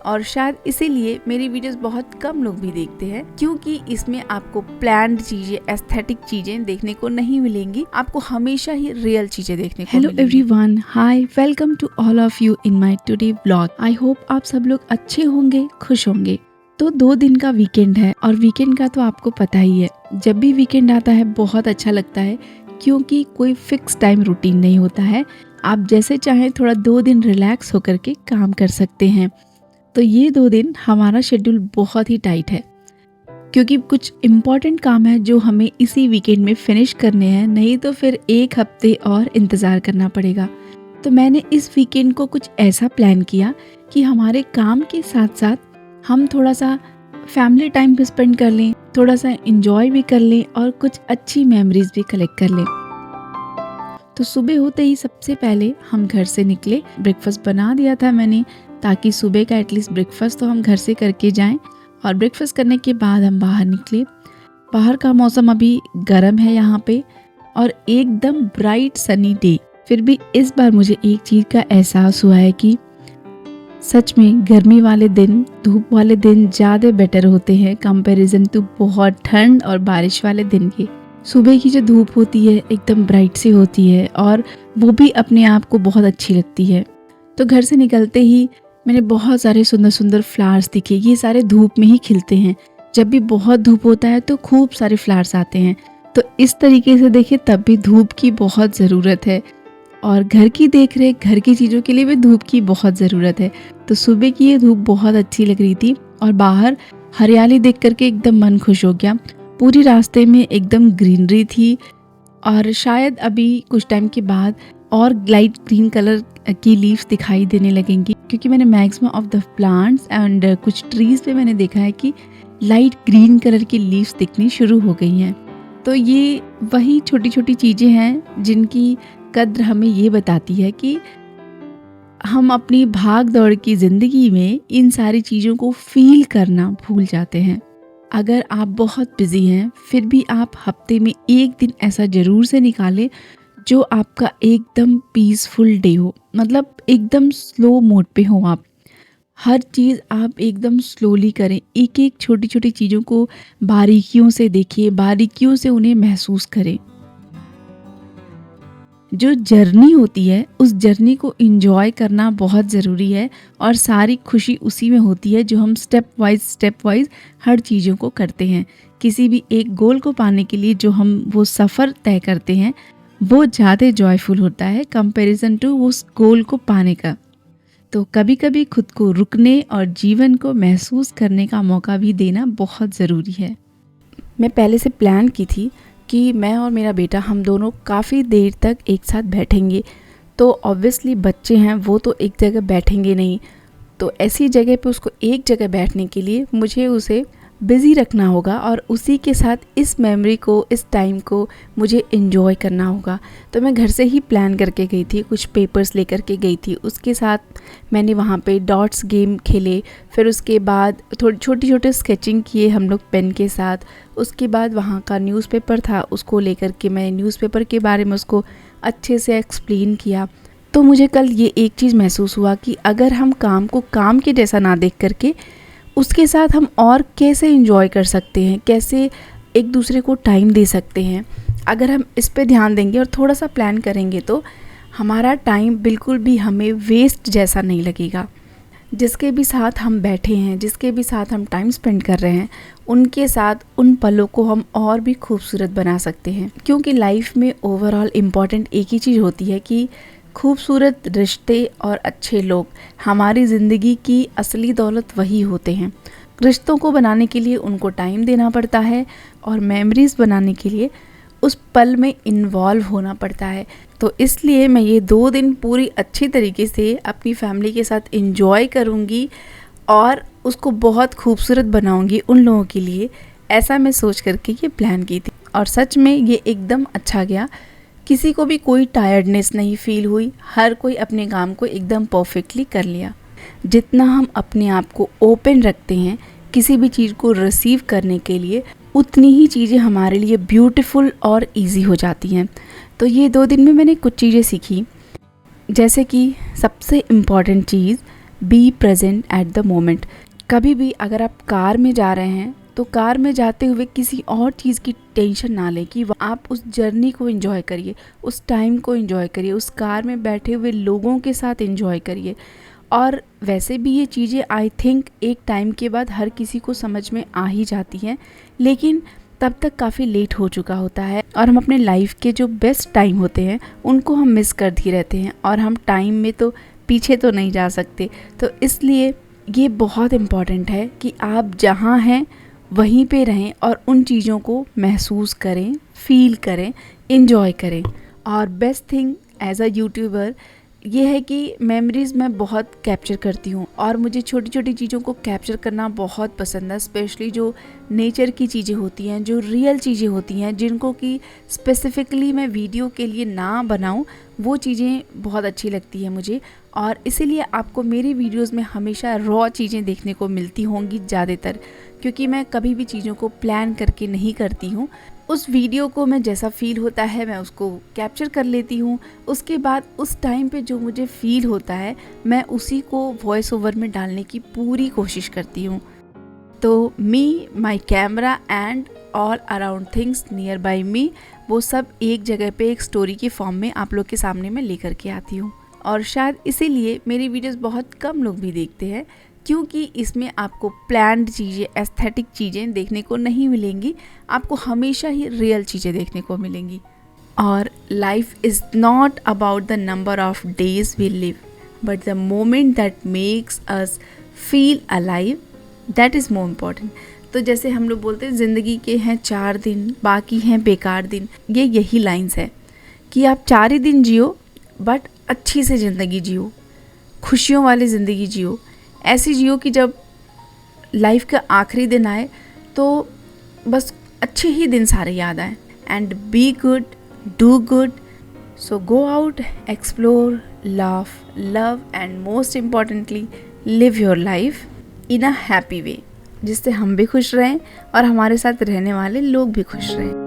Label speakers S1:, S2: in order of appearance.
S1: और शायद इसीलिए मेरी वीडियोस बहुत कम लोग भी देखते हैं, क्योंकि इसमें आपको प्लान्ड चीजें, एस्थेटिक चीजें देखने को नहीं मिलेंगी। आपको हमेशा ही रियल चीजें देखने को मिलेंगी।
S2: Hello everyone, hi, welcome to all of you in my today vlog. I hope आप सब लोग अच्छे होंगे, खुश होंगे। तो 2 दिन का वीकेंड है और वीकेंड का तो आपको पता ही है, जब भी वीकेंड आता है बहुत अच्छा लगता है, क्योंकि कोई फिक्स टाइम रूटीन नहीं होता है। आप जैसे चाहें थोड़ा 2 दिन रिलैक्स होकर के काम कर सकते हैं। तो ये 2 दिन हमारा शेड्यूल बहुत ही टाइट है, क्योंकि कुछ इम्पॉर्टेंट काम है जो हमें इसी वीकेंड में फिनिश करने हैं, नहीं तो फिर 1 हफ्ते और इंतज़ार करना पड़ेगा। तो मैंने इस वीकेंड को कुछ ऐसा प्लान किया कि हमारे काम के साथ साथ हम थोड़ा सा फैमिली टाइम भी स्पेंड कर लें, थोड़ा सा इंजॉय भी कर लें और कुछ अच्छी मेमोरीज भी कलेक्ट कर लें। तो सुबह होते ही सबसे पहले हम घर से निकले। ब्रेकफास्ट बना दिया था मैंने, ताकि सुबह का एटलीस्ट ब्रेकफास्ट तो हम घर से करके जाएं। और ब्रेकफास्ट करने के बाद हम बाहर निकले। बाहर का मौसम अभी गर्म है यहाँ पे और एकदम ब्राइट सनी डे। फिर भी इस बार मुझे एक चीज़ का एहसास हुआ है कि सच में गर्मी वाले दिन, धूप वाले दिन ज़्यादा बेटर होते हैं कंपैरिजन टू बहुत ठंड और बारिश वाले दिन के। सुबह की जो धूप होती है एकदम ब्राइट सी होती है और वो भी अपने आप को बहुत अच्छी लगती है। तो घर से निकलते ही मैंने बहुत सारे सुंदर सुंदर फ्लावर्स दिखे। ये सारे धूप में ही खिलते हैं। जब भी बहुत धूप होता है तो खूब सारे फ्लावर्स आते हैं। तो इस तरीके से देखें तब भी धूप की बहुत ज़रूरत है, और घर की देख रेख, घर की चीज़ों के लिए भी धूप की बहुत ज़रूरत है। तो सुबह की ये धूप बहुत अच्छी लग रही थी और बाहर हरियाली देख करके एकदम मन खुश हो गया। पूरी रास्ते में एकदम ग्रीनरी थी और शायद अभी कुछ टाइम के बाद और लाइट ग्रीन कलर की लीव्स दिखाई देने लगेंगी, क्योंकि मैंने maximum of the plants and कुछ ट्रीज पे मैंने देखा है कि लाइट ग्रीन कलर की लीव्स दिखनी शुरू हो गई हैं। तो ये वही छोटी छोटी चीज़ें हैं जिनकी कद्र हमें ये बताती है कि हम अपनी भाग दौड़ की ज़िंदगी में इन सारी चीज़ों को फील करना भूल जाते हैं। अगर आप बहुत बिजी हैं, फिर भी आप हफ्ते में 1 दिन ऐसा ज़रूर से निकालें जो आपका एकदम पीसफुल डे हो, मतलब एकदम स्लो मोड पे हो। आप हर चीज़ आप एकदम स्लोली करें। एक एक छोटी छोटी चीज़ों को बारीकियों से देखिए, बारीकियों से उन्हें महसूस करें। जो जर्नी होती है उस जर्नी को एंजॉय करना बहुत ज़रूरी है, और सारी खुशी उसी में होती है जो हम स्टेप वाइज हर चीज़ों को करते हैं। किसी भी एक गोल को पाने के लिए जो हम वो सफ़र तय करते हैं वो ज़्यादा जॉयफुल होता है कंपैरिजन टू उस गोल को पाने का। तो कभी कभी खुद को रुकने और जीवन को महसूस करने का मौका भी देना बहुत ज़रूरी है। मैं पहले से प्लान की थी कि मैं और मेरा बेटा हम दोनों काफ़ी देर तक एक साथ बैठेंगे। तो ऑब्वियसली बच्चे हैं, वो तो एक जगह बैठेंगे नहीं। तो ऐसी जगह पे उसको एक जगह बैठने के लिए मुझे उसे बिज़ी रखना होगा और उसी के साथ इस मेमोरी को, इस टाइम को मुझे एंजॉय करना होगा। तो मैं घर से ही प्लान करके गई थी, कुछ पेपर्स लेकर के गई थी। उसके साथ मैंने वहाँ पे डॉट्स गेम खेले, फिर उसके बाद थोड़ी छोटे स्केचिंग किए हम लोग पेन के साथ। उसके बाद वहाँ का न्यूज़पेपर था, उसको लेकर के मैं न्यूज़पेपर के बारे में उसको अच्छे से एक्सप्लेन किया। तो मुझे कल ये एक चीज़ महसूस हुआ कि अगर हम काम को काम के जैसा ना देख करके उसके साथ हम और कैसे एंजॉय कर सकते हैं, कैसे एक दूसरे को टाइम दे सकते हैं, अगर हम इस पे ध्यान देंगे और थोड़ा सा प्लान करेंगे तो हमारा टाइम बिल्कुल भी हमें वेस्ट जैसा नहीं लगेगा। जिसके भी साथ हम बैठे हैं, जिसके भी साथ हम टाइम स्पेंड कर रहे हैं, उनके साथ उन पलों को हम और भी खूबसूरत बना सकते हैं। क्योंकि लाइफ में ओवरऑल इम्पॉर्टेंट एक ही चीज़ होती है कि खूबसूरत रिश्ते और अच्छे लोग। हमारी ज़िंदगी की असली दौलत वही होते हैं। रिश्तों को बनाने के लिए उनको टाइम देना पड़ता है और मेमोरीज़ बनाने के लिए उस पल में इन्वॉल्व होना पड़ता है। तो इसलिए मैं ये 2 दिन पूरी अच्छी तरीके से अपनी फैमिली के साथ एंजॉय करूँगी और उसको बहुत खूबसूरत बनाऊँगी उन लोगों के लिए। ऐसा मैं सोच करके ये प्लान की थी और सच में ये एकदम अच्छा गया। किसी को भी कोई टायर्डनेस नहीं फील हुई, हर कोई अपने काम को एकदम परफेक्टली कर लिया। जितना हम अपने आप को ओपन रखते हैं किसी भी चीज़ को रिसीव करने के लिए, उतनी ही चीज़ें हमारे लिए ब्यूटीफुल और इजी हो जाती हैं। तो ये 2 दिन में मैंने कुछ चीज़ें सीखी, जैसे कि सबसे important cheese,
S1: be present at the moment. कभी भी अगर आप कार में जा रहे हैं तो कार में जाते हुए किसी और चीज़ की टेंशन ना लें कि आप उस जर्नी को एंजॉय करिए, उस टाइम को एंजॉय करिए, उस कार में बैठे हुए लोगों के साथ एंजॉय करिए। और वैसे भी ये चीज़ें आई थिंक एक टाइम के बाद हर किसी को समझ में आ ही जाती हैं, लेकिन तब तक काफ़ी लेट हो चुका होता है और हम अपने लाइफ के जो बेस्ट टाइम होते हैं उनको हम मिस कर ही रहते हैं और हम टाइम में तो पीछे तो नहीं जा सकते। तो इसलिए ये बहुत इम्पॉर्टेंट है कि आप जहाँ हैं वहीं पे रहें और उन चीज़ों को महसूस करें, फील करें, एंजॉय करें। और best thing as a YouTuber ये है कि मेमोरीज़ मैं बहुत कैप्चर करती हूँ और मुझे छोटी छोटी चीज़ों को कैप्चर करना बहुत पसंद है, स्पेशली जो नेचर की चीज़ें होती हैं, जो रियल चीज़ें होती हैं, जिनको कि स्पेसिफ़िकली मैं वीडियो के लिए ना बनाऊँ, वो चीज़ें बहुत अच्छी लगती हैं मुझे। और इसीलिए आपको मेरी वीडियोस में हमेशा रॉ चीज़ें देखने को मिलती होंगी ज़्यादातर, क्योंकि मैं कभी भी चीज़ों को प्लान करके नहीं करती हूँ। उस वीडियो को मैं जैसा फ़ील होता है मैं उसको कैप्चर कर लेती हूँ, उसके बाद उस टाइम पे जो मुझे फ़ील होता है मैं उसी को वॉइस ओवर में डालने की पूरी कोशिश करती हूँ। तो me, my camera and all around things nearby me, वो सब एक जगह पे एक स्टोरी के फॉर्म में आप लोग के सामने मैं लेकर के आती हूँ। और शायद इसीलिए मेरी वीडियोस बहुत कम लोग भी देखते हैं, क्योंकि इसमें आपको प्लान्ड चीज़ें, एस्थेटिक चीज़ें देखने को नहीं मिलेंगी, आपको हमेशा ही रियल चीज़ें देखने को मिलेंगी। और life is not about the number of days we live but the moment that makes us feel alive, that is more important. तो जैसे हम लोग बोलते हैं ज़िंदगी के हैं 4 दिन, बाकी हैं बेकार दिन, ये यही लाइन्स है कि आप 4 ही दिन जियो बट अच्छी से ज़िंदगी जियो, खुशियों वाली ज़िंदगी जियो, ऐसी जियो कि जब लाइफ का आखिरी दिन आए तो बस अच्छे ही दिन सारे याद आए। And be good, do good, so go out, explore, laugh, love and most importantly live your life in a happy way, जिससे हम भी खुश रहें और हमारे साथ रहने वाले लोग भी खुश रहें।